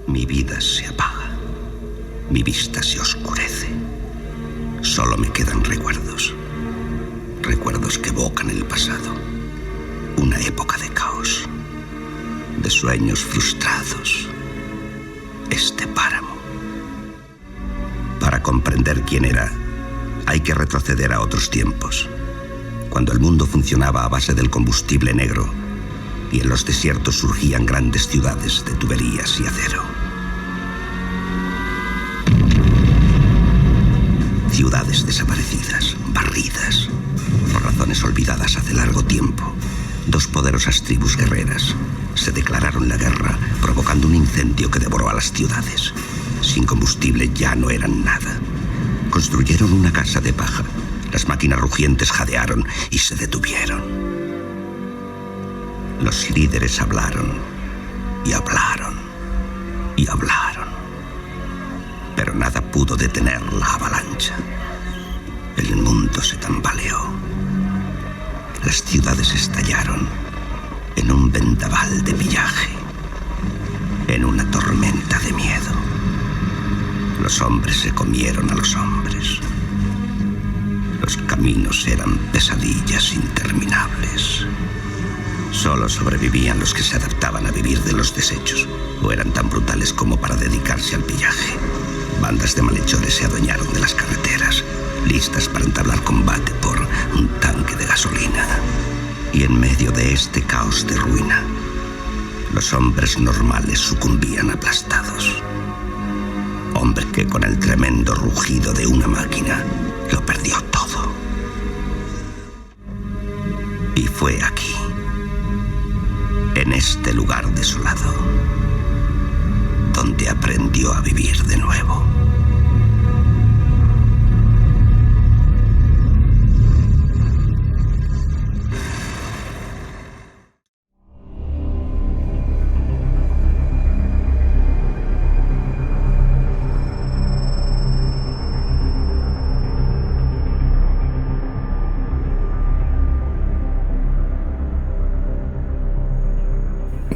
Mi vida se apaga, mi vista se oscurece. Solo me quedan recuerdos. Recuerdos que evocan el pasado. Una época de caos, de sueños frustrados. Este páramo. Para comprender quién era, hay que retroceder a otros tiempos, cuando el mundo funcionaba a base del combustible negro y en los desiertos surgían grandes ciudades de tuberías y acero. Ciudades desaparecidas, barridas, por razones olvidadas hace largo tiempo. Dos poderosas tribus guerreras se declararon la guerra, provocando un incendio que devoró a las ciudades. Sin combustible ya no eran nada. Construyeron una casa de paja. Las máquinas rugientes jadearon y se detuvieron. Los líderes hablaron y hablaron y hablaron. Pero nada pudo detener la avalancha. El mundo se tambaleó. Las ciudades estallaron en un vendaval de pillaje, en una tormenta de miedo. Los hombres se comieron a los hombres. Los caminos eran pesadillas interminables. Solo sobrevivían los que se adaptaban a vivir de los desechos, o eran tan brutales como para dedicarse al pillaje. Bandas de malhechores se adueñaron de las carreteras, listas para entablar combate por un tanque de gasolina. Y en medio de este caos de ruina, los hombres normales sucumbían aplastados. Hombre que con el tremendo rugido de una máquina lo perdió todo. Y fue aquí, en este lugar desolado, donde aprendió a vivir de nuevo.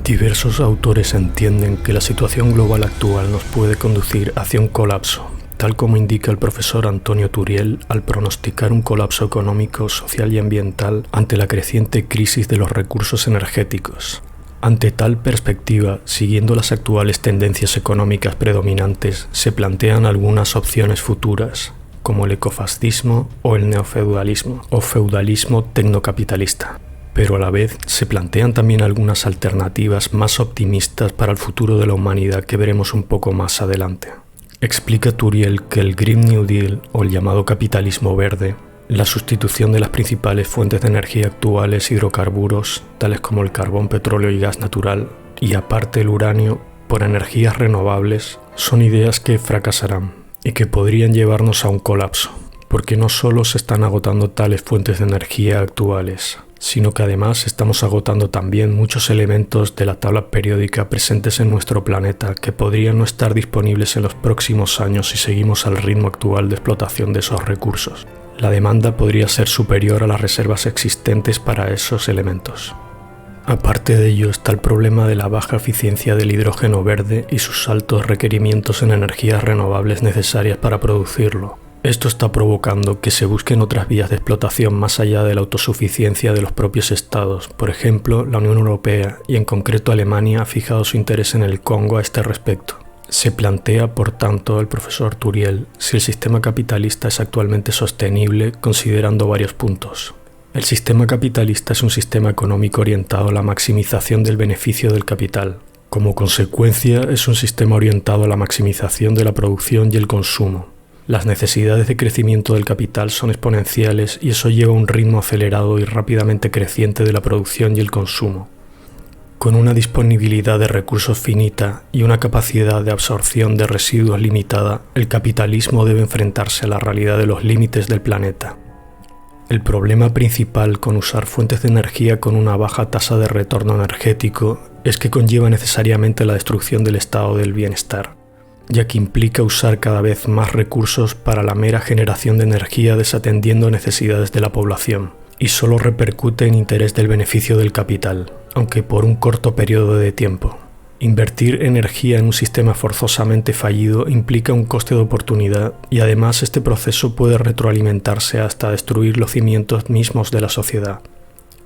Diversos autores entienden que la situación global actual nos puede conducir hacia un colapso, tal como indica el profesor Antonio Turiel al pronosticar un colapso económico, social y ambiental ante la creciente crisis de los recursos energéticos. Ante tal perspectiva, siguiendo las actuales tendencias económicas predominantes, se plantean algunas opciones futuras, como el ecofascismo o el neofeudalismo o feudalismo tecnocapitalista. Pero a la vez se plantean también algunas alternativas más optimistas para el futuro de la humanidad que veremos un poco más adelante. Explica Turiel que el Green New Deal, o el llamado capitalismo verde, la sustitución de las principales fuentes de energía actuales, hidrocarburos, tales como el carbón, petróleo y gas natural, y aparte el uranio, por energías renovables, son ideas que fracasarán y que podrían llevarnos a un colapso, porque no solo se están agotando tales fuentes de energía actuales, sino que además estamos agotando también muchos elementos de la tabla periódica presentes en nuestro planeta que podrían no estar disponibles en los próximos años si seguimos al ritmo actual de explotación de esos recursos. La demanda podría ser superior a las reservas existentes para esos elementos. Aparte de ello está el problema de la baja eficiencia del hidrógeno verde y sus altos requerimientos en energías renovables necesarias para producirlo. Esto está provocando que se busquen otras vías de explotación más allá de la autosuficiencia de los propios estados. Por ejemplo, la Unión Europea y en concreto Alemania ha fijado su interés en el Congo a este respecto. Se plantea, por tanto, el profesor Turiel, si el sistema capitalista es actualmente sostenible, considerando varios puntos. El sistema capitalista es un sistema económico orientado a la maximización del beneficio del capital. Como consecuencia, es un sistema orientado a la maximización de la producción y el consumo. Las necesidades de crecimiento del capital son exponenciales y eso lleva a un ritmo acelerado y rápidamente creciente de la producción y el consumo. Con una disponibilidad de recursos finita y una capacidad de absorción de residuos limitada, el capitalismo debe enfrentarse a la realidad de los límites del planeta. El problema principal con usar fuentes de energía con una baja tasa de retorno energético es que conlleva necesariamente la destrucción del estado del bienestar, ya que implica usar cada vez más recursos para la mera generación de energía desatendiendo necesidades de la población, y solo repercute en interés del beneficio del capital, aunque por un corto periodo de tiempo. Invertir energía en un sistema forzosamente fallido implica un coste de oportunidad y además este proceso puede retroalimentarse hasta destruir los cimientos mismos de la sociedad.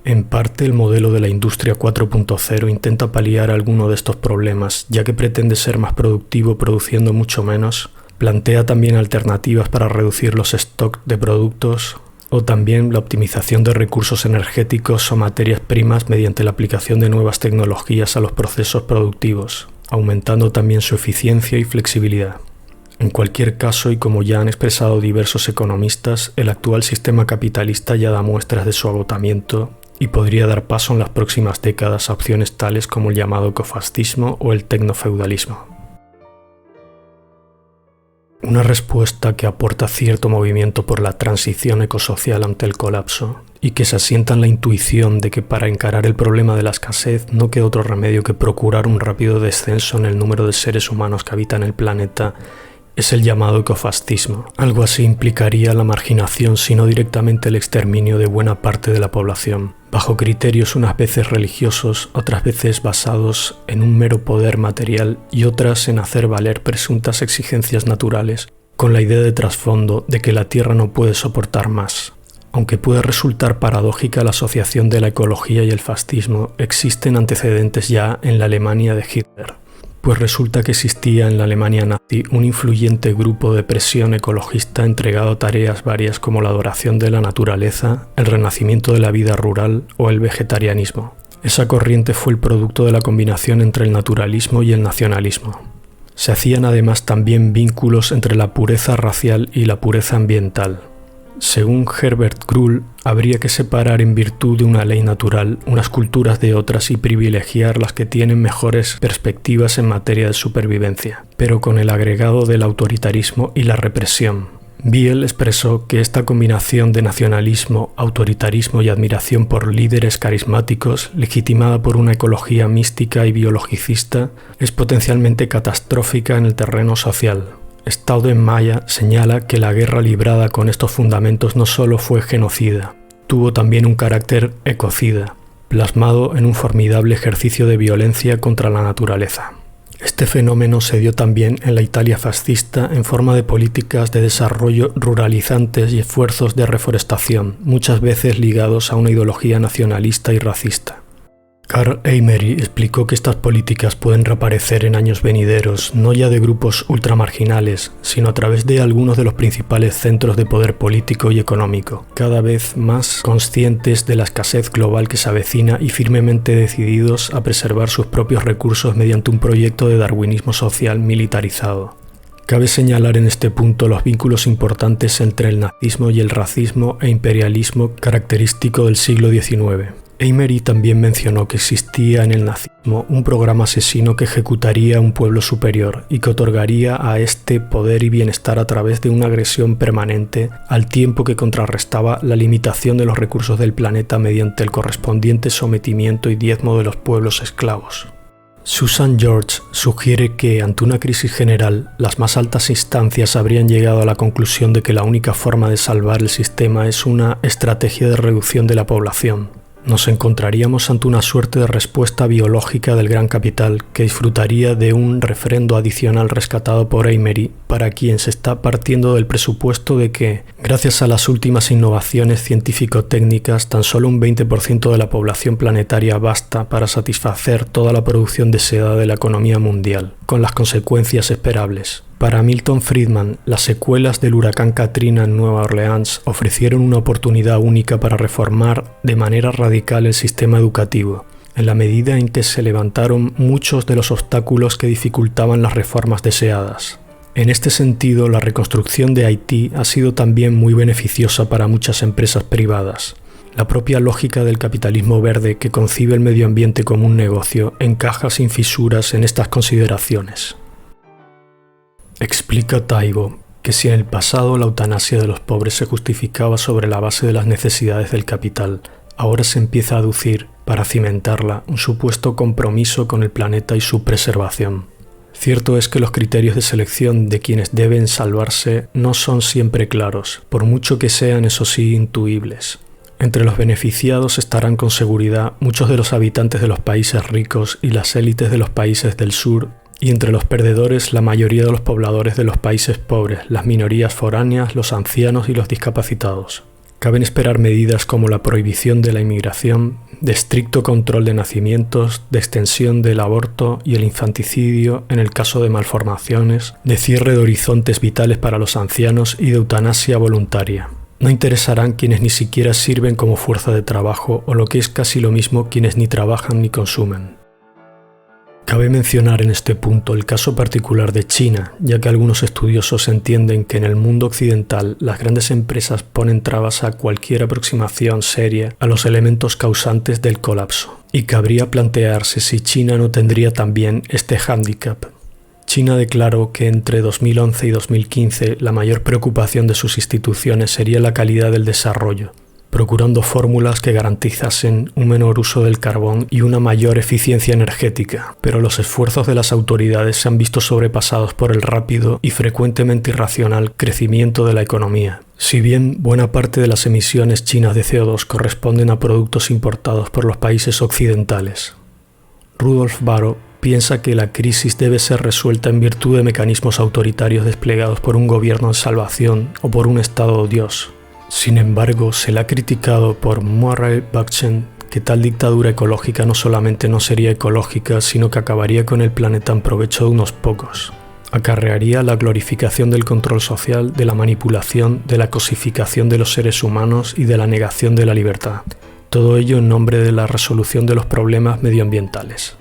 En parte, el modelo de la Industria 4.0 intenta paliar alguno de estos problemas, ya que pretende ser más productivo produciendo mucho menos, plantea también alternativas para reducir los stocks de productos o también la optimización de recursos energéticos o materias primas mediante la aplicación de nuevas tecnologías a los procesos productivos, aumentando también su eficiencia y flexibilidad. En cualquier caso, y como ya han expresado diversos economistas, el actual sistema capitalista ya da muestras de su agotamiento y podría dar paso en las próximas décadas a opciones tales como el llamado ecofascismo o el tecnofeudalismo. Una respuesta que aporta cierto movimiento por la transición ecosocial ante el colapso y que se asienta en la intuición de que para encarar el problema de la escasez no queda otro remedio que procurar un rápido descenso en el número de seres humanos que habitan el planeta es el llamado ecofascismo. Algo así implicaría la marginación, si no directamente el exterminio de buena parte de la población, bajo criterios unas veces religiosos, otras veces basados en un mero poder material y otras en hacer valer presuntas exigencias naturales, con la idea de trasfondo de que la Tierra no puede soportar más. Aunque puede resultar paradójica la asociación de la ecología y el fascismo, existen antecedentes ya en la Alemania de Hitler. Pues resulta que existía en la Alemania nazi un influyente grupo de presión ecologista entregado a tareas varias como la adoración de la naturaleza, el renacimiento de la vida rural o el vegetarianismo. Esa corriente fue el producto de la combinación entre el naturalismo y el nacionalismo. Se hacían además también vínculos entre la pureza racial y la pureza ambiental. Según Herbert Grull, habría que separar en virtud de una ley natural unas culturas de otras y privilegiar las que tienen mejores perspectivas en materia de supervivencia, pero con el agregado del autoritarismo y la represión. Biel expresó que esta combinación de nacionalismo, autoritarismo y admiración por líderes carismáticos, legitimada por una ecología mística y biologicista, es potencialmente catastrófica en el terreno social. Staudenmayer señala que la guerra librada con estos fundamentos no solo fue genocida, tuvo también un carácter ecocida, plasmado en un formidable ejercicio de violencia contra la naturaleza. Este fenómeno se dio también en la Italia fascista en forma de políticas de desarrollo ruralizantes y esfuerzos de reforestación, muchas veces ligados a una ideología nacionalista y racista. Karl Eimery explicó que estas políticas pueden reaparecer en años venideros, no ya de grupos ultramarginales, sino a través de algunos de los principales centros de poder político y económico, cada vez más conscientes de la escasez global que se avecina y firmemente decididos a preservar sus propios recursos mediante un proyecto de darwinismo social militarizado. Cabe señalar en este punto los vínculos importantes entre el nazismo y el racismo e imperialismo característico del siglo XIX. Eimery también mencionó que existía en el nazismo un programa asesino que ejecutaría a un pueblo superior y que otorgaría a este poder y bienestar a través de una agresión permanente, al tiempo que contrarrestaba la limitación de los recursos del planeta mediante el correspondiente sometimiento y diezmo de los pueblos esclavos. Susan George sugiere que, ante una crisis general, las más altas instancias habrían llegado a la conclusión de que la única forma de salvar el sistema es una estrategia de reducción de la población. Nos encontraríamos ante una suerte de respuesta biológica del gran capital que disfrutaría de un refrendo adicional rescatado por Eimery, para quien se está partiendo del presupuesto de que, gracias a las últimas innovaciones científico-técnicas, tan solo un 20% de la población planetaria basta para satisfacer toda la producción deseada de la economía mundial, con las consecuencias esperables. Para Milton Friedman, las secuelas del huracán Katrina en Nueva Orleans ofrecieron una oportunidad única para reformar de manera radical el sistema educativo, en la medida en que se levantaron muchos de los obstáculos que dificultaban las reformas deseadas. En este sentido, la reconstrucción de Haití ha sido también muy beneficiosa para muchas empresas privadas. La propia lógica del capitalismo verde, que concibe el medio ambiente como un negocio, encaja sin fisuras en estas consideraciones. Explica Taibo que si en el pasado la eutanasia de los pobres se justificaba sobre la base de las necesidades del capital, ahora se empieza a aducir, para cimentarla, un supuesto compromiso con el planeta y su preservación. Cierto es que los criterios de selección de quienes deben salvarse no son siempre claros, por mucho que sean, eso sí, intuibles. Entre los beneficiados estarán con seguridad muchos de los habitantes de los países ricos y las élites de los países del sur, y entre los perdedores la mayoría de los pobladores de los países pobres, las minorías foráneas, los ancianos y los discapacitados. Caben esperar medidas como la prohibición de la inmigración, de estricto control de nacimientos, de extensión del aborto y el infanticidio en el caso de malformaciones, de cierre de horizontes vitales para los ancianos y de eutanasia voluntaria. No interesarán quienes ni siquiera sirven como fuerza de trabajo o, lo que es casi lo mismo, quienes ni trabajan ni consumen. Cabe mencionar en este punto el caso particular de China, ya que algunos estudiosos entienden que en el mundo occidental las grandes empresas ponen trabas a cualquier aproximación seria a los elementos causantes del colapso, y cabría plantearse si China no tendría también este hándicap. China declaró que entre 2011 y 2015 la mayor preocupación de sus instituciones sería la calidad del desarrollo, procurando fórmulas que garantizasen un menor uso del carbón y una mayor eficiencia energética, pero los esfuerzos de las autoridades se han visto sobrepasados por el rápido y frecuentemente irracional crecimiento de la economía. Si bien buena parte de las emisiones chinas de CO2 corresponden a productos importados por los países occidentales. Rudolf Barrow piensa que la crisis debe ser resuelta en virtud de mecanismos autoritarios desplegados por un gobierno en salvación o por un Estado Dios. Sin embargo, se le ha criticado por Murray Bookchin que tal dictadura ecológica no solamente no sería ecológica, sino que acabaría con el planeta en provecho de unos pocos. Acarrearía la glorificación del control social, de la manipulación, de la cosificación de los seres humanos y de la negación de la libertad. Todo ello en nombre de la resolución de los problemas medioambientales.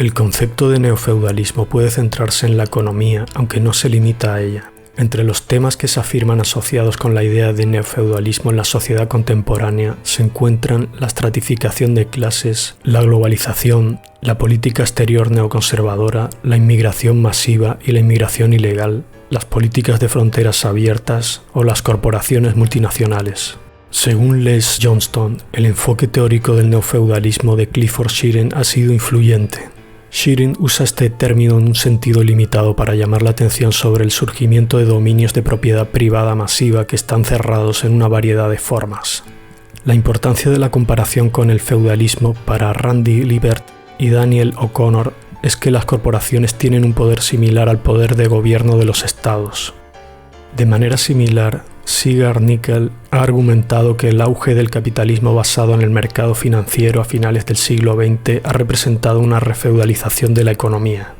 El concepto de neofeudalismo puede centrarse en la economía, aunque no se limita a ella. Entre los temas que se afirman asociados con la idea de neofeudalismo en la sociedad contemporánea se encuentran la estratificación de clases, la globalización, la política exterior neoconservadora, la inmigración masiva y la inmigración ilegal, las políticas de fronteras abiertas o las corporaciones multinacionales. Según Les Johnston, el enfoque teórico del neofeudalismo de Clifford Shearing ha sido influyente. Shearing usa este término en un sentido limitado para llamar la atención sobre el surgimiento de dominios de propiedad privada masiva que están cerrados en una variedad de formas. La importancia de la comparación con el feudalismo para Randy Libert y Daniel O'Connor es que las corporaciones tienen un poder similar al poder de gobierno de los estados. De manera similar, Sigurd Nickel ha argumentado que el auge del capitalismo basado en el mercado financiero a finales del siglo XX ha representado una refeudalización de la economía.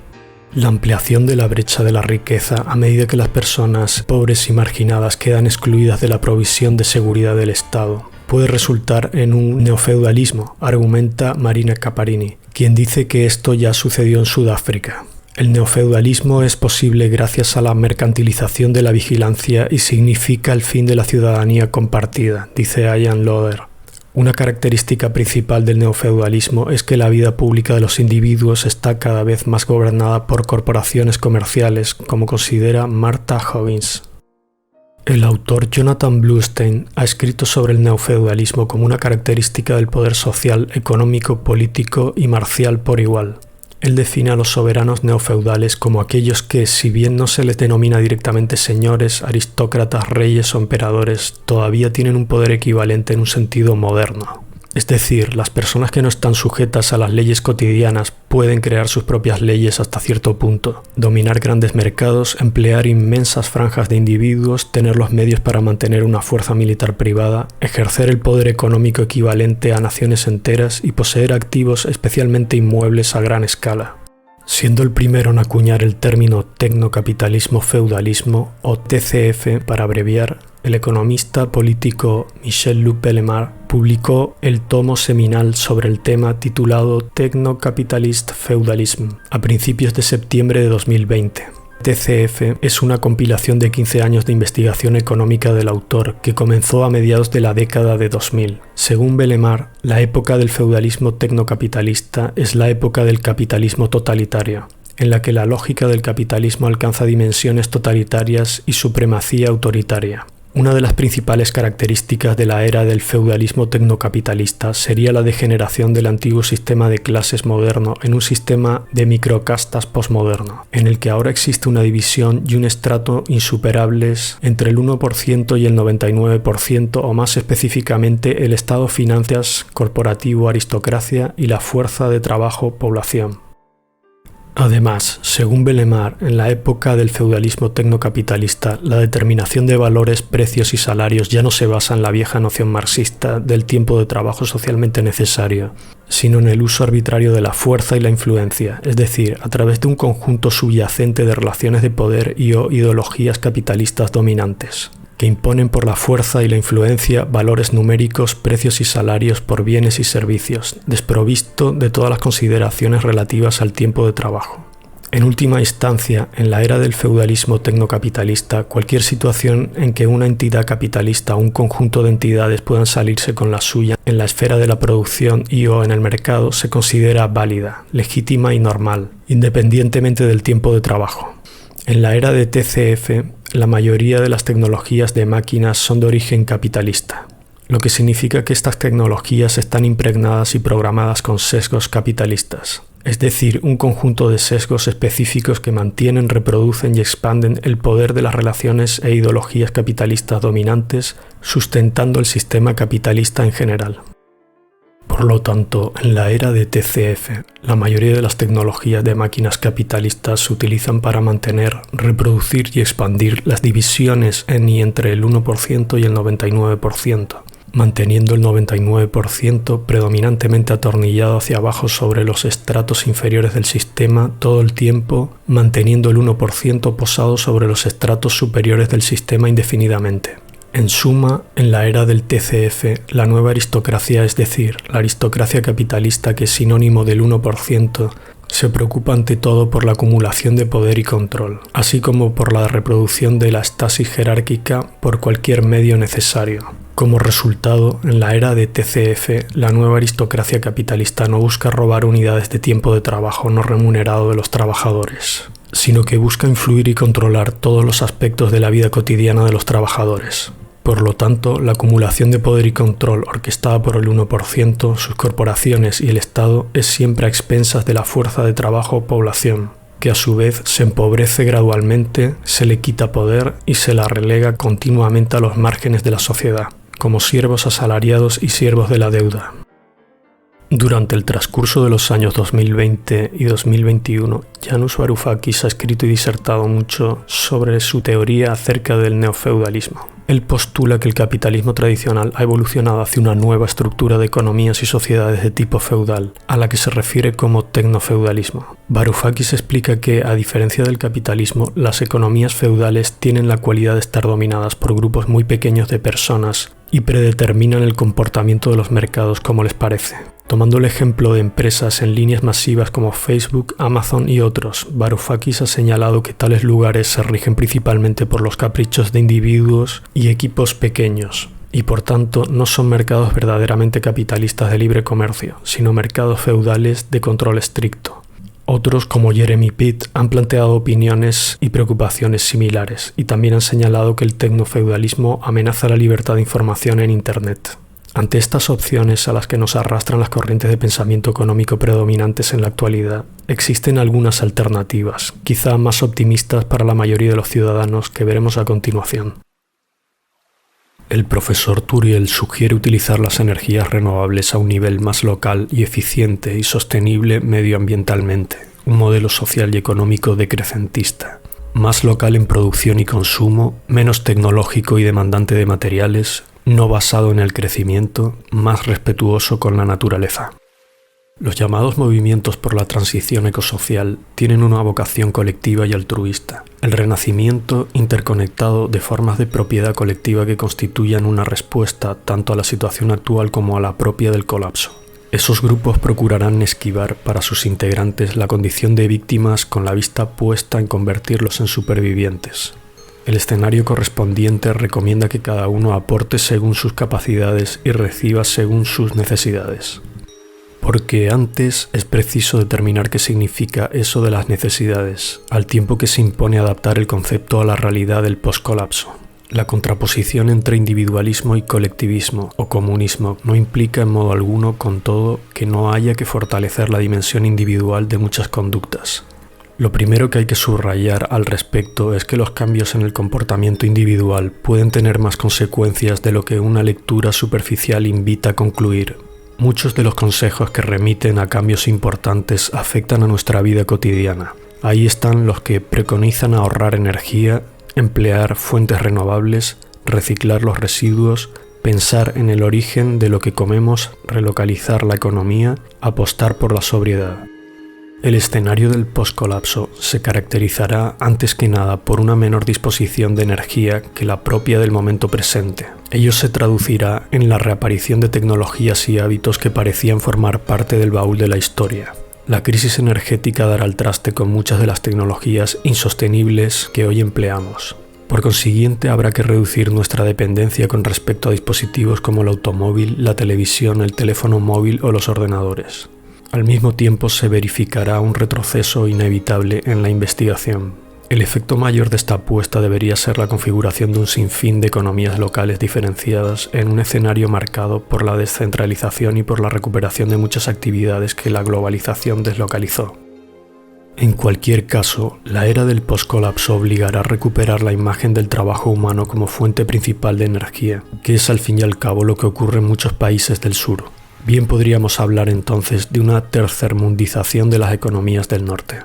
La ampliación de la brecha de la riqueza a medida que las personas pobres y marginadas quedan excluidas de la provisión de seguridad del Estado puede resultar en un neofeudalismo, argumenta Marina Caparini, quien dice que esto ya sucedió en Sudáfrica. El neofeudalismo es posible gracias a la mercantilización de la vigilancia y significa el fin de la ciudadanía compartida, dice Ian Loder. Una característica principal del neofeudalismo es que la vida pública de los individuos está cada vez más gobernada por corporaciones comerciales, como considera Martha Hoggins. El autor Jonathan Bluestein ha escrito sobre el neofeudalismo como una característica del poder social, económico, político y marcial por igual. Él define a los soberanos neofeudales como aquellos que, si bien no se les denomina directamente señores, aristócratas, reyes o emperadores, todavía tienen un poder equivalente en un sentido moderno. Es decir, las personas que no están sujetas a las leyes cotidianas pueden crear sus propias leyes hasta cierto punto, dominar grandes mercados, emplear inmensas franjas de individuos, tener los medios para mantener una fuerza militar privada, ejercer el poder económico equivalente a naciones enteras y poseer activos, especialmente inmuebles, a gran escala. Siendo el primero en acuñar el término tecnocapitalismo-feudalismo, o TCF para abreviar, el economista político Michel-Luc Bellemare publicó el tomo seminal sobre el tema titulado Techno-Capitalist Feudalism a principios de septiembre de 2020. TCF es una compilación de 15 años de investigación económica del autor que comenzó a mediados de la década de 2000. Según Bellemare, la época del feudalismo tecnocapitalista es la época del capitalismo totalitario, en la que la lógica del capitalismo alcanza dimensiones totalitarias y supremacía autoritaria. Una de las principales características de la era del feudalismo tecnocapitalista sería la degeneración del antiguo sistema de clases moderno en un sistema de microcastas posmoderno, en el que ahora existe una división y un estrato insuperables entre el 1% y el 99%, o más específicamente el Estado, finanzas, corporativo, aristocracia y la fuerza de trabajo, población. Además, según Bellemare, en la época del feudalismo tecnocapitalista, la determinación de valores, precios y salarios ya no se basa en la vieja noción marxista del tiempo de trabajo socialmente necesario, sino en el uso arbitrario de la fuerza y la influencia, es decir, a través de un conjunto subyacente de relaciones de poder y o ideologías capitalistas dominantes, que imponen por la fuerza y la influencia valores numéricos, precios y salarios por bienes y servicios, desprovisto de todas las consideraciones relativas al tiempo de trabajo. En última instancia, en la era del feudalismo tecnocapitalista, cualquier situación en que una entidad capitalista o un conjunto de entidades puedan salirse con la suya en la esfera de la producción y o en el mercado se considera válida, legítima y normal, independientemente del tiempo de trabajo. En la era de TCF, la mayoría de las tecnologías de máquinas son de origen capitalista, lo que significa que estas tecnologías están impregnadas y programadas con sesgos capitalistas, es decir, un conjunto de sesgos específicos que mantienen, reproducen y expanden el poder de las relaciones e ideologías capitalistas dominantes, sustentando el sistema capitalista en general. Por lo tanto, en la era de TCF, la mayoría de las tecnologías de máquinas capitalistas se utilizan para mantener, reproducir y expandir las divisiones en y entre el 1% y el 99%, manteniendo el 99% predominantemente atornillado hacia abajo sobre los estratos inferiores del sistema todo el tiempo, manteniendo el 1% posado sobre los estratos superiores del sistema indefinidamente. En suma, en la era del TCF, la nueva aristocracia, es decir, la aristocracia capitalista, que es sinónimo del 1%, se preocupa ante todo por la acumulación de poder y control, así como por la reproducción de la estasis jerárquica por cualquier medio necesario. Como resultado, en la era de TCF, la nueva aristocracia capitalista no busca robar unidades de tiempo de trabajo no remunerado de los trabajadores, sino que busca influir y controlar todos los aspectos de la vida cotidiana de los trabajadores. Por lo tanto, la acumulación de poder y control orquestada por el 1%, sus corporaciones y el Estado es siempre a expensas de la fuerza de trabajo o población, que a su vez se empobrece gradualmente, se le quita poder y se la relega continuamente a los márgenes de la sociedad, como siervos asalariados y siervos de la deuda. Durante el transcurso de los años 2020 y 2021, Janusz Varoufakis ha escrito y disertado mucho sobre su teoría acerca del neofeudalismo. Él postula que el capitalismo tradicional ha evolucionado hacia una nueva estructura de economías y sociedades de tipo feudal, a la que se refiere como tecnofeudalismo. Varoufakis explica que, a diferencia del capitalismo, las economías feudales tienen la cualidad de estar dominadas por grupos muy pequeños de personas y predeterminan el comportamiento de los mercados como les parece. Tomando el ejemplo de empresas en líneas masivas como Facebook, Amazon y otros, Varoufakis ha señalado que tales lugares se rigen principalmente por los caprichos de individuos y equipos pequeños, y por tanto no son mercados verdaderamente capitalistas de libre comercio, sino mercados feudales de control estricto. Otros, como Jeremy Pitt, han planteado opiniones y preocupaciones similares, y también han señalado que el tecnofeudalismo amenaza la libertad de información en Internet. Ante estas opciones a las que nos arrastran las corrientes de pensamiento económico predominantes en la actualidad, existen algunas alternativas, quizá más optimistas para la mayoría de los ciudadanos, que veremos a continuación. El profesor Turiel sugiere utilizar las energías renovables a un nivel más local y eficiente y sostenible medioambientalmente, un modelo social y económico decrecentista. Más local en producción y consumo, menos tecnológico y demandante de materiales, no basado en el crecimiento, más respetuoso con la naturaleza. Los llamados movimientos por la transición ecosocial tienen una vocación colectiva y altruista, el renacimiento interconectado de formas de propiedad colectiva que constituyan una respuesta tanto a la situación actual como a la propia del colapso. Esos grupos procurarán esquivar para sus integrantes la condición de víctimas con la vista puesta en convertirlos en supervivientes. El escenario correspondiente recomienda que cada uno aporte según sus capacidades y reciba según sus necesidades. Porque antes es preciso determinar qué significa eso de las necesidades, al tiempo que se impone adaptar el concepto a la realidad del poscolapso. La contraposición entre individualismo y colectivismo o comunismo no implica en modo alguno, con todo, que no haya que fortalecer la dimensión individual de muchas conductas. Lo primero que hay que subrayar al respecto es que los cambios en el comportamiento individual pueden tener más consecuencias de lo que una lectura superficial invita a concluir. Muchos de los consejos que remiten a cambios importantes afectan a nuestra vida cotidiana. Ahí están los que preconizan ahorrar energía, emplear fuentes renovables, reciclar los residuos, pensar en el origen de lo que comemos, relocalizar la economía, apostar por la sobriedad. El escenario del poscolapso se caracterizará antes que nada por una menor disposición de energía que la propia del momento presente. Ello se traducirá en la reaparición de tecnologías y hábitos que parecían formar parte del baúl de la historia. La crisis energética dará al traste con muchas de las tecnologías insostenibles que hoy empleamos. Por consiguiente, habrá que reducir nuestra dependencia con respecto a dispositivos como el automóvil, la televisión, el teléfono móvil o los ordenadores. Al mismo tiempo, se verificará un retroceso inevitable en la investigación. El efecto mayor de esta apuesta debería ser la configuración de un sinfín de economías locales diferenciadas en un escenario marcado por la descentralización y por la recuperación de muchas actividades que la globalización deslocalizó. En cualquier caso, la era del poscolapso obligará a recuperar la imagen del trabajo humano como fuente principal de energía, que es al fin y al cabo lo que ocurre en muchos países del sur. Bien podríamos hablar entonces de una tercermundización de las economías del norte.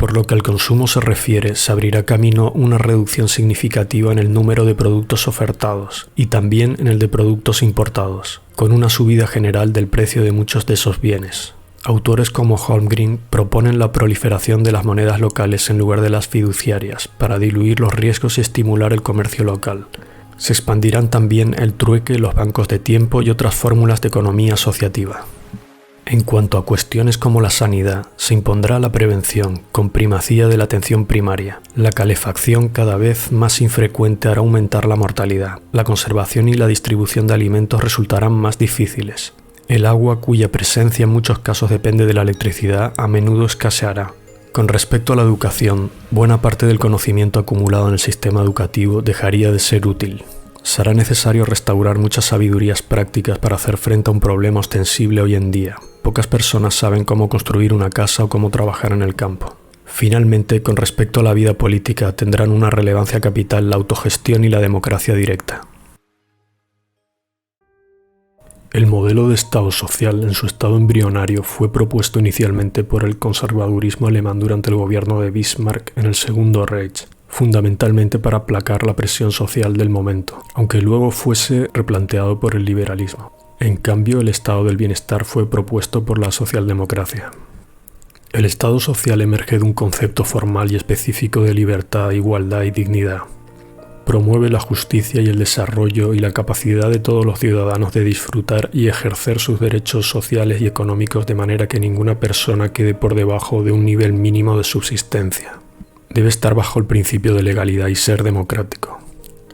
Por lo que al consumo se refiere, se abrirá camino una reducción significativa en el número de productos ofertados y también en el de productos importados, con una subida general del precio de muchos de esos bienes. Autores como Holmgren proponen la proliferación de las monedas locales en lugar de las fiduciarias para diluir los riesgos y estimular el comercio local. Se expandirán también el trueque, los bancos de tiempo y otras fórmulas de economía asociativa. En cuanto a cuestiones como la sanidad, se impondrá la prevención, con primacía de la atención primaria. La calefacción cada vez más infrecuente hará aumentar la mortalidad. La conservación y la distribución de alimentos resultarán más difíciles. El agua, cuya presencia en muchos casos depende de la electricidad, a menudo escaseará. Con respecto a la educación, buena parte del conocimiento acumulado en el sistema educativo dejaría de ser útil. Será necesario restaurar muchas sabidurías prácticas para hacer frente a un problema ostensible hoy en día. Pocas personas saben cómo construir una casa o cómo trabajar en el campo. Finalmente, con respecto a la vida política, tendrán una relevancia capital la autogestión y la democracia directa. El modelo de Estado social en su estado embrionario fue propuesto inicialmente por el conservadurismo alemán durante el gobierno de Bismarck en el Segundo Reich, fundamentalmente para aplacar la presión social del momento, aunque luego fuese replanteado por el liberalismo. En cambio, el estado del bienestar fue propuesto por la socialdemocracia. El estado social emerge de un concepto formal y específico de libertad, igualdad y dignidad. Promueve la justicia y el desarrollo y la capacidad de todos los ciudadanos de disfrutar y ejercer sus derechos sociales y económicos de manera que ninguna persona quede por debajo de un nivel mínimo de subsistencia. Debe estar bajo el principio de legalidad y ser democrático.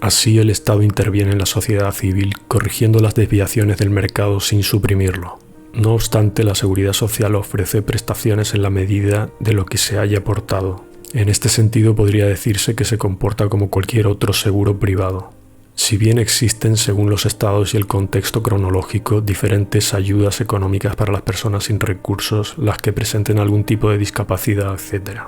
Así el Estado interviene en la sociedad civil, corrigiendo las desviaciones del mercado sin suprimirlo. No obstante, la seguridad social ofrece prestaciones en la medida de lo que se haya aportado. En este sentido podría decirse que se comporta como cualquier otro seguro privado. Si bien existen, según los estados y el contexto cronológico, diferentes ayudas económicas para las personas sin recursos, las que presenten algún tipo de discapacidad, etc.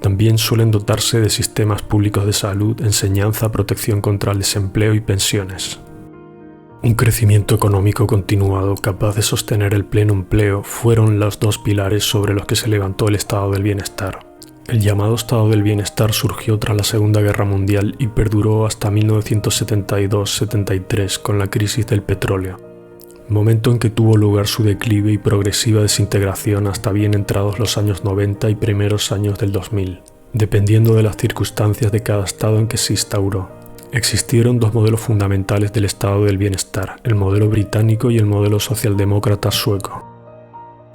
También suelen dotarse de sistemas públicos de salud, enseñanza, protección contra el desempleo y pensiones. Un crecimiento económico continuado capaz de sostener el pleno empleo fueron los dos pilares sobre los que se levantó el estado del bienestar. El llamado estado del bienestar surgió tras la Segunda Guerra Mundial y perduró hasta 1972-73 con la crisis del petróleo, momento en que tuvo lugar su declive y progresiva desintegración hasta bien entrados los años 90 y primeros años del 2000, dependiendo de las circunstancias de cada estado en que se instauró. Existieron dos modelos fundamentales del estado del bienestar, el modelo británico y el modelo socialdemócrata sueco.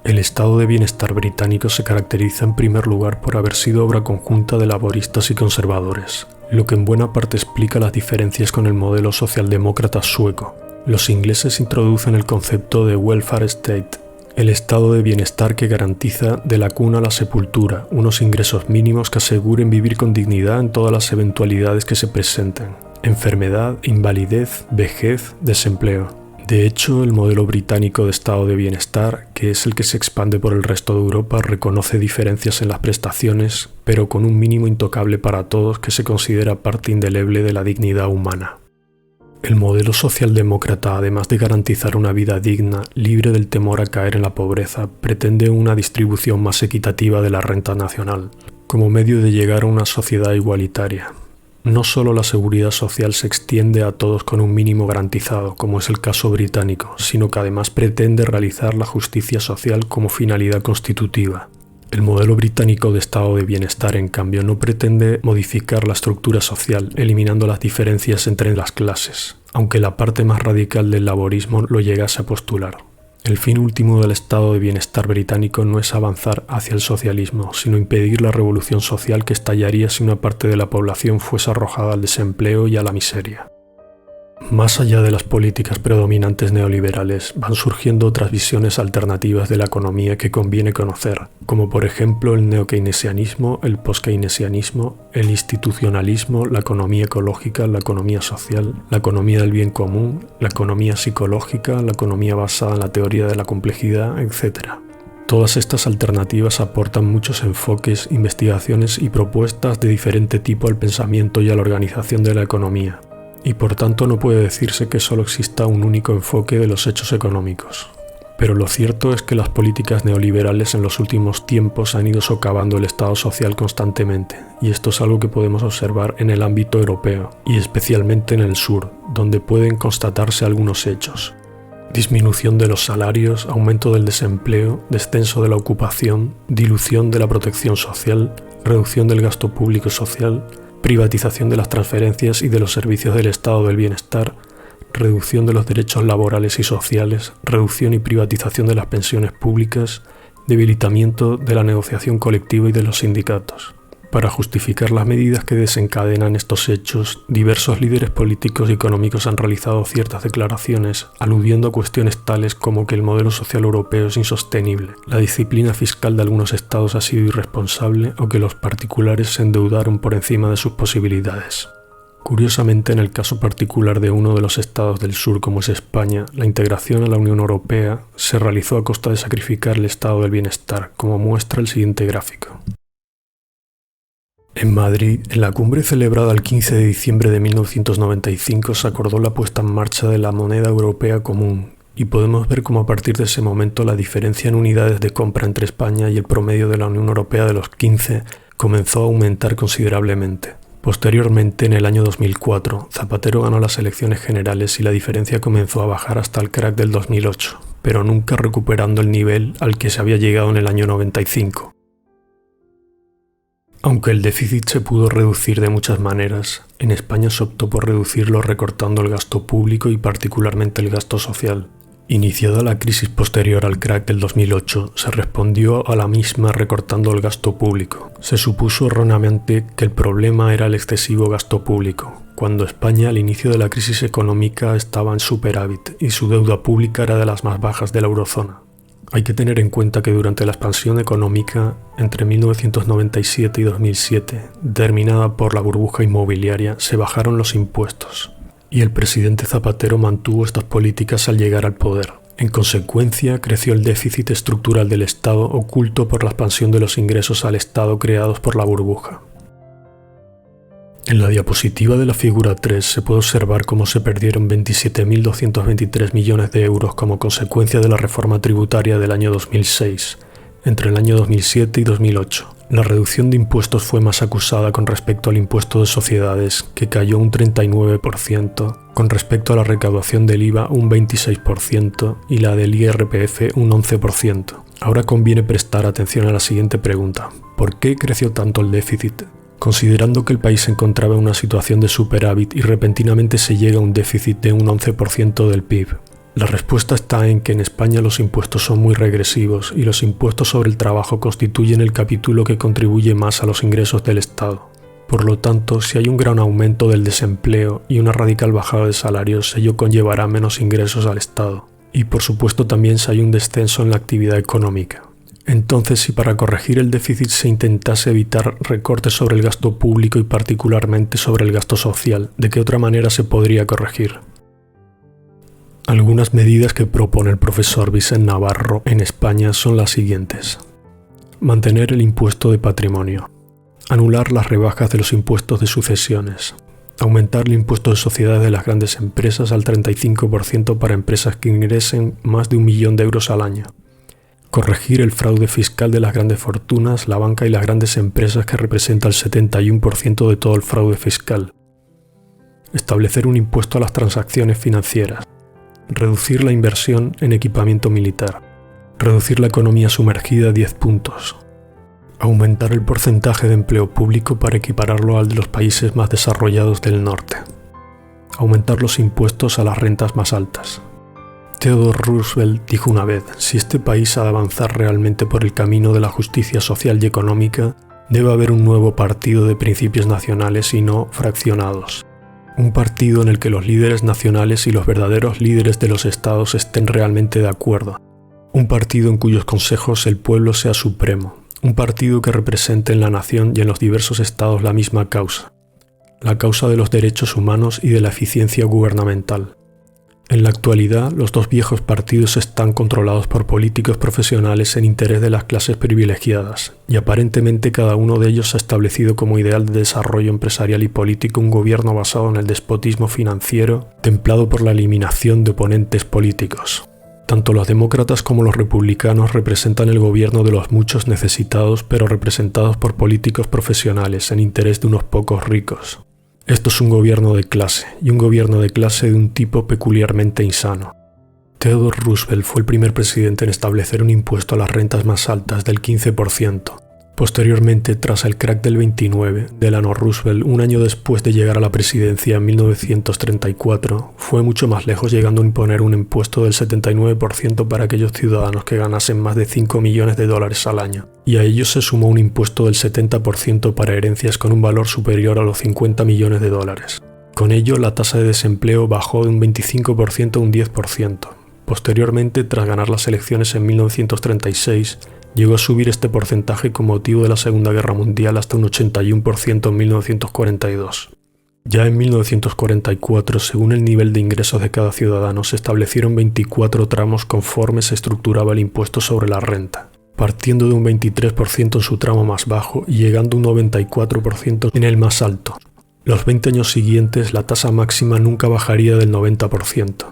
El estado de bienestar británico se caracteriza en primer lugar por haber sido obra conjunta de laboristas y conservadores, lo que en buena parte explica las diferencias con el modelo socialdemócrata sueco. Los ingleses introducen el concepto de welfare state, el estado de bienestar que garantiza de la cuna a la sepultura unos ingresos mínimos que aseguren vivir con dignidad en todas las eventualidades que se presenten. enfermedad, invalidez, vejez, desempleo. De hecho, el modelo británico de estado de bienestar, que es el que se expande por el resto de Europa, reconoce diferencias en las prestaciones, pero con un mínimo intocable para todos que se considera parte indeleble de la dignidad humana. El modelo socialdemócrata, además de garantizar una vida digna, libre del temor a caer en la pobreza, pretende una distribución más equitativa de la renta nacional, como medio de llegar a una sociedad igualitaria. No solo la seguridad social se extiende a todos con un mínimo garantizado, como es el caso británico, sino que además pretende realizar la justicia social como finalidad constitutiva. El modelo británico de estado de bienestar, en cambio, no pretende modificar la estructura social, eliminando las diferencias entre las clases, aunque la parte más radical del laborismo lo llegase a postular. El fin último del estado de bienestar británico no es avanzar hacia el socialismo, sino impedir la revolución social que estallaría si una parte de la población fuese arrojada al desempleo y a la miseria. Más allá de las políticas predominantes neoliberales, van surgiendo otras visiones alternativas de la economía que conviene conocer, como por ejemplo el neokeynesianismo, el postkeynesianismo, el institucionalismo, la economía ecológica, la economía social, la economía del bien común, la economía psicológica, la economía basada en la teoría de la complejidad, etc. Todas estas alternativas aportan muchos enfoques, investigaciones y propuestas de diferente tipo al pensamiento y a la organización de la economía. Y por tanto no puede decirse que solo exista un único enfoque de los hechos económicos. Pero lo cierto es que las políticas neoliberales en los últimos tiempos han ido socavando el Estado social constantemente, y esto es algo que podemos observar en el ámbito europeo, y especialmente en el sur, donde pueden constatarse algunos hechos. Disminución de los salarios, aumento del desempleo, descenso de la ocupación, dilución de la protección social, reducción del gasto público social, privatización de las transferencias y de los servicios del estado del bienestar, reducción de los derechos laborales y sociales, reducción y privatización de las pensiones públicas, debilitamiento de la negociación colectiva y de los sindicatos. Para justificar las medidas que desencadenan estos hechos, diversos líderes políticos y económicos han realizado ciertas declaraciones aludiendo a cuestiones tales como que el modelo social europeo es insostenible, la disciplina fiscal de algunos estados ha sido irresponsable o que los particulares se endeudaron por encima de sus posibilidades. Curiosamente, en el caso particular de uno de los estados del sur como es España, la integración a la Unión Europea se realizó a costa de sacrificar el estado del bienestar, como muestra el siguiente gráfico. En Madrid, en la cumbre celebrada el 15 de diciembre de 1995, se acordó la puesta en marcha de la moneda europea común, y podemos ver cómo a partir de ese momento la diferencia en unidades de compra entre España y el promedio de la Unión Europea de los 15 comenzó a aumentar considerablemente. Posteriormente, en el año 2004, Zapatero ganó las elecciones generales y la diferencia comenzó a bajar hasta el crack del 2008, pero nunca recuperando el nivel al que se había llegado en el año 95. Aunque el déficit se pudo reducir de muchas maneras, en España se optó por reducirlo recortando el gasto público y particularmente el gasto social. Iniciada la crisis posterior al crack del 2008, se respondió a la misma recortando el gasto público. Se supuso erróneamente que el problema era el excesivo gasto público, cuando España al inicio de la crisis económica estaba en superávit y su deuda pública era de las más bajas de la eurozona. Hay que tener en cuenta que durante la expansión económica entre 1997 y 2007, determinada por la burbuja inmobiliaria, se bajaron los impuestos y el presidente Zapatero mantuvo estas políticas al llegar al poder. En consecuencia, creció el déficit estructural del Estado oculto por la expansión de los ingresos al Estado creados por la burbuja. En la diapositiva de la figura 3 se puede observar cómo se perdieron 27.223 millones de euros como consecuencia de la reforma tributaria del año 2006, entre el año 2007 y 2008. La reducción de impuestos fue más acusada con respecto al impuesto de sociedades, que cayó un 39%, con respecto a la recaudación del IVA un 26% y la del IRPF un 11%. Ahora conviene prestar atención a la siguiente pregunta: ¿por qué creció tanto el déficit? Considerando que el país se encontraba en una situación de superávit y repentinamente se llega a un déficit de un 11% del PIB. La respuesta está en que en España los impuestos son muy regresivos y los impuestos sobre el trabajo constituyen el capítulo que contribuye más a los ingresos del Estado. Por lo tanto, si hay un gran aumento del desempleo y una radical bajada de salarios, ello conllevará menos ingresos al Estado. Y por supuesto también si hay un descenso en la actividad económica. Entonces, si para corregir el déficit se intentase evitar recortes sobre el gasto público y particularmente sobre el gasto social, ¿de qué otra manera se podría corregir? Algunas medidas que propone el profesor Vicent Navarro en España son las siguientes. Mantener el impuesto de patrimonio. Anular las rebajas de los impuestos de sucesiones. Aumentar el impuesto de sociedades de las grandes empresas al 35% para empresas que ingresen más de 1 millón de euros al año. Corregir el fraude fiscal de las grandes fortunas, la banca y las grandes empresas que representa el 71% de todo el fraude fiscal. Establecer un impuesto a las transacciones financieras. Reducir la inversión en equipamiento militar. Reducir la economía sumergida a 10 puntos. Aumentar el porcentaje de empleo público para equipararlo al de los países más desarrollados del norte. Aumentar los impuestos a las rentas más altas. Theodore Roosevelt dijo una vez, si este país ha de avanzar realmente por el camino de la justicia social y económica, debe haber un nuevo partido de principios nacionales y no fraccionados. Un partido en el que los líderes nacionales y los verdaderos líderes de los estados estén realmente de acuerdo. Un partido en cuyos consejos el pueblo sea supremo. Un partido que represente en la nación y en los diversos estados la misma causa. La causa de los derechos humanos y de la eficiencia gubernamental. En la actualidad, los dos viejos partidos están controlados por políticos profesionales en interés de las clases privilegiadas, y aparentemente cada uno de ellos ha establecido como ideal de desarrollo empresarial y político un gobierno basado en el despotismo financiero, templado por la eliminación de oponentes políticos. Tanto los demócratas como los republicanos representan el gobierno de los muchos necesitados, pero representados por políticos profesionales en interés de unos pocos ricos. Esto es un gobierno de clase, y un gobierno de clase de un tipo peculiarmente insano. Theodore Roosevelt fue el primer presidente en establecer un impuesto a las rentas más altas del 15%. Posteriormente, tras el crack del 29, Delano Roosevelt, un año después de llegar a la presidencia en 1934, fue mucho más lejos, llegando a imponer un impuesto del 79% para aquellos ciudadanos que ganasen más de 5 millones de dólares al año, y a ellos se sumó un impuesto del 70% para herencias con un valor superior a los 50 millones de dólares. Con ello, la tasa de desempleo bajó de un 25% a un 10%. Posteriormente, tras ganar las elecciones en 1936, llegó a subir este porcentaje con motivo de la Segunda Guerra Mundial hasta un 81% en 1942. Ya en 1944, según el nivel de ingresos de cada ciudadano, se establecieron 24 tramos conforme se estructuraba el impuesto sobre la renta, partiendo de un 23% en su tramo más bajo y llegando a un 94% en el más alto. Los 20 años siguientes, la tasa máxima nunca bajaría del 90%.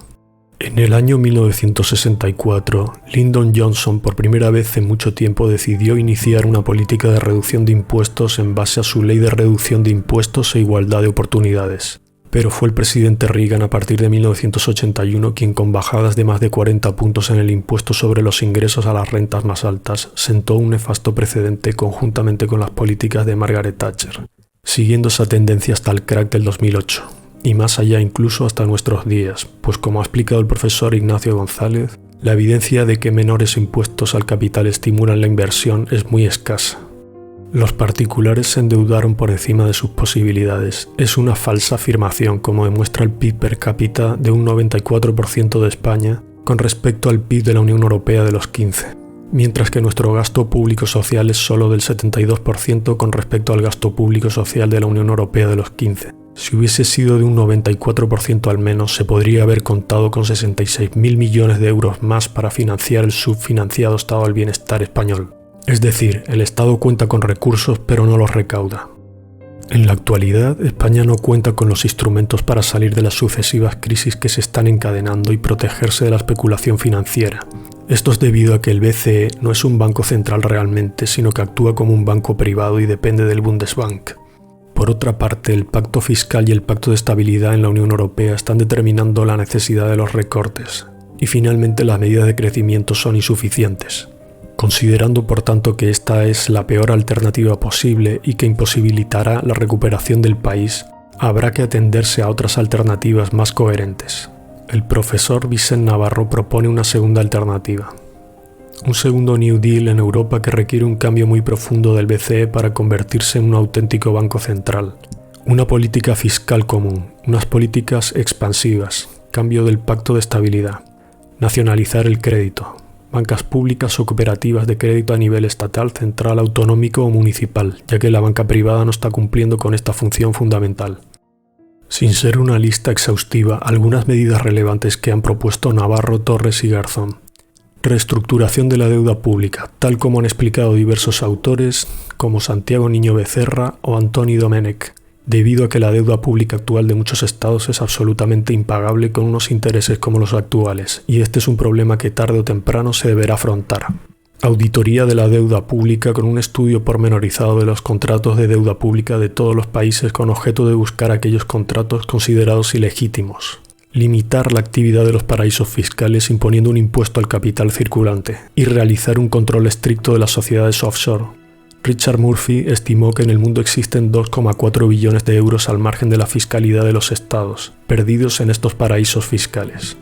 En el año 1964, Lyndon Johnson por primera vez en mucho tiempo decidió iniciar una política de reducción de impuestos en base a su ley de reducción de impuestos e igualdad de oportunidades. Pero fue el presidente Reagan a partir de 1981 quien, con bajadas de más de 40 puntos en el impuesto sobre los ingresos a las rentas más altas, sentó un nefasto precedente conjuntamente con las políticas de Margaret Thatcher, siguiendo esa tendencia hasta el crack del 2008. Y más allá incluso hasta nuestros días, pues como ha explicado el profesor Ignacio González, la evidencia de que menores impuestos al capital estimulan la inversión es muy escasa. Los particulares se endeudaron por encima de sus posibilidades. Es una falsa afirmación, como demuestra el PIB per cápita de un 94% de España con respecto al PIB de la Unión Europea de los 15%, mientras que nuestro gasto público social es solo del 72% con respecto al gasto público social de la Unión Europea de los 15%. Si hubiese sido de un 94% al menos, se podría haber contado con 66.000 millones de euros más para financiar el subfinanciado Estado del Bienestar español. Es decir, el Estado cuenta con recursos pero no los recauda. En la actualidad, España no cuenta con los instrumentos para salir de las sucesivas crisis que se están encadenando y protegerse de la especulación financiera. Esto es debido a que el BCE no es un banco central realmente, sino que actúa como un banco privado y depende del Bundesbank. Por otra parte, el Pacto Fiscal y el Pacto de Estabilidad en la Unión Europea están determinando la necesidad de los recortes, y finalmente las medidas de crecimiento son insuficientes. Considerando por tanto que esta es la peor alternativa posible y que imposibilitará la recuperación del país, habrá que atenderse a otras alternativas más coherentes. El profesor Vicent Navarro propone una segunda alternativa. Un segundo New Deal en Europa que requiere un cambio muy profundo del BCE para convertirse en un auténtico banco central. Una política fiscal común, unas políticas expansivas, cambio del Pacto de Estabilidad, nacionalizar el crédito, bancas públicas o cooperativas de crédito a nivel estatal, central, autonómico o municipal, ya que la banca privada no está cumpliendo con esta función fundamental. Sin ser una lista exhaustiva, algunas medidas relevantes que han propuesto Navarro, Torres y Garzón. Reestructuración de la deuda pública, tal como han explicado diversos autores como Santiago Niño Becerra o Antoni Domènech, debido a que la deuda pública actual de muchos estados es absolutamente impagable con unos intereses como los actuales, y este es un problema que tarde o temprano se deberá afrontar. Auditoría de la deuda pública con un estudio pormenorizado de los contratos de deuda pública de todos los países con objeto de buscar aquellos contratos considerados ilegítimos. Limitar la actividad de los paraísos fiscales imponiendo un impuesto al capital circulante y realizar un control estricto de las sociedades offshore. Richard Murphy estimó que en el mundo existen 2,4 billones de euros al margen de la fiscalidad de los estados, perdidos en estos paraísos fiscales.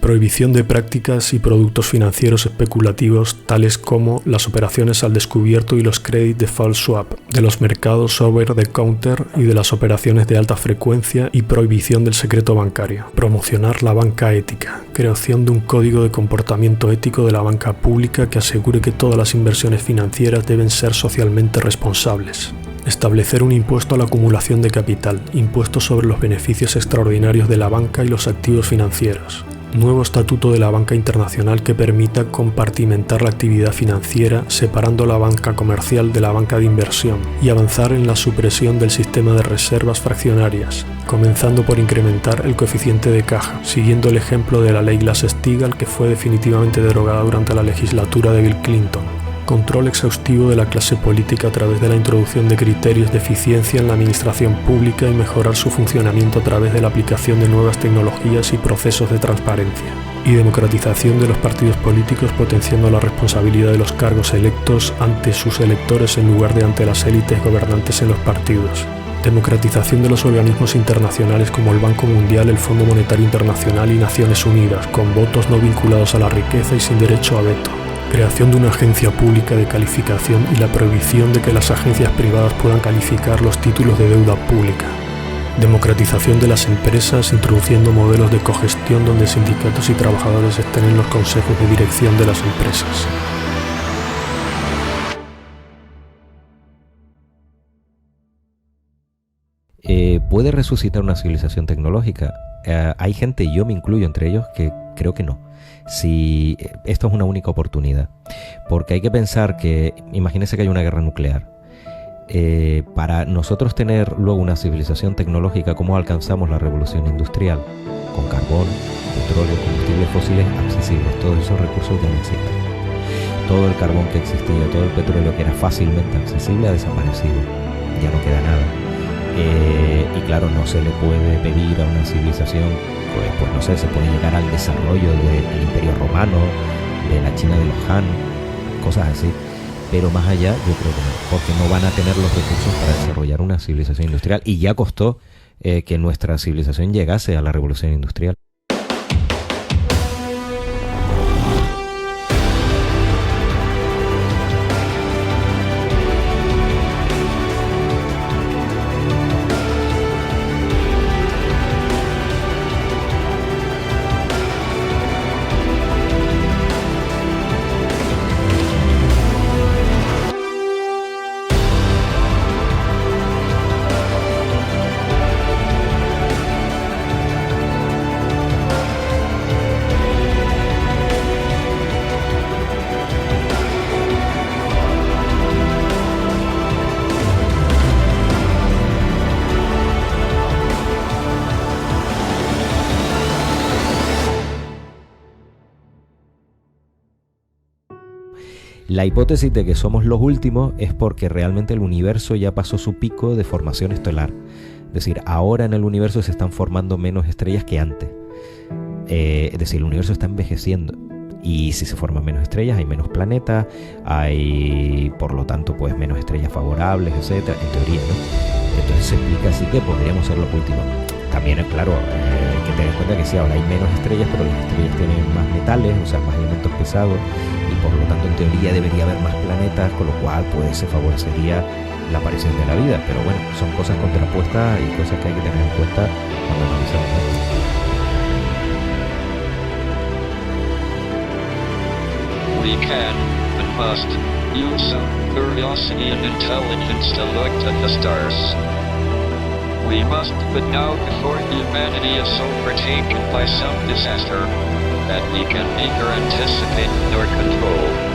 Prohibición de prácticas y productos financieros especulativos tales como las operaciones al descubierto y los credit default swap, de los mercados over the counter y de las operaciones de alta frecuencia y prohibición del secreto bancario. Promocionar la banca ética, creación de un código de comportamiento ético de la banca pública que asegure que todas las inversiones financieras deben ser socialmente responsables. Establecer un impuesto a la acumulación de capital, impuesto sobre los beneficios extraordinarios de la banca y los activos financieros. Nuevo estatuto de la banca internacional que permita compartimentar la actividad financiera separando la banca comercial de la banca de inversión y avanzar en la supresión del sistema de reservas fraccionarias, comenzando por incrementar el coeficiente de caja, siguiendo el ejemplo de la ley Glass-Steagall que fue definitivamente derogada durante la legislatura de Bill Clinton. Control exhaustivo de la clase política a través de la introducción de criterios de eficiencia en la administración pública y mejorar su funcionamiento a través de la aplicación de nuevas tecnologías y procesos de transparencia. Y democratización de los partidos políticos potenciando la responsabilidad de los cargos electos ante sus electores en lugar de ante las élites gobernantes en los partidos. Democratización de los organismos internacionales como el Banco Mundial, el Fondo Monetario Internacional y Naciones Unidas, con votos no vinculados a la riqueza y sin derecho a veto. Creación de una agencia pública de calificación y la prohibición de que las agencias privadas puedan calificar los títulos de deuda pública. Democratización de las empresas, introduciendo modelos de cogestión donde sindicatos y trabajadores estén en los consejos de dirección de las empresas. ¿Puede resucitar una civilización tecnológica? Hay gente, y yo me incluyo entre ellos, que creo que no. Si esto es una única oportunidad, porque hay que pensar que, imagínense que hay una guerra nuclear, para nosotros tener luego una civilización tecnológica, ¿cómo alcanzamos la revolución industrial? Con carbón, petróleo, combustibles fósiles accesibles, todos esos recursos ya no existen. Todo el carbón que existía, todo el petróleo que era fácilmente accesible ha desaparecido, ya no queda nada. Y claro, no se le puede pedir a una civilización, pues no sé, se puede llegar al desarrollo del Imperio Romano, de la China de los Han, cosas así, pero más allá yo creo que no, porque no van a tener los recursos para desarrollar una civilización industrial, y ya costó que nuestra civilización llegase a la revolución industrial. La hipótesis de que somos los últimos es porque realmente el universo ya pasó su pico de formación estelar. Es decir, ahora en el universo se están formando menos estrellas que antes. Es decir, el universo está envejeciendo. Y si se forman menos estrellas, hay menos planetas, hay por lo tanto pues menos estrellas favorables, etcétera, en teoría, ¿no? Entonces se explica así que podríamos ser los últimos. También, claro, hay que tener en cuenta que sí, ahora hay menos estrellas, pero las estrellas tienen más metales, o sea, más elementos pesados, y por lo tanto en teoría debería haber más planetas, con lo cual pues se favorecería la aparición de la vida. Pero bueno, son cosas contrapuestas y cosas que hay que tener en cuenta cuando analizamos esto. we can, and must, use some curiosity and intelligence to look at the stars. We must, but now before humanity is overtaken by some disaster that we can neither anticipate nor control.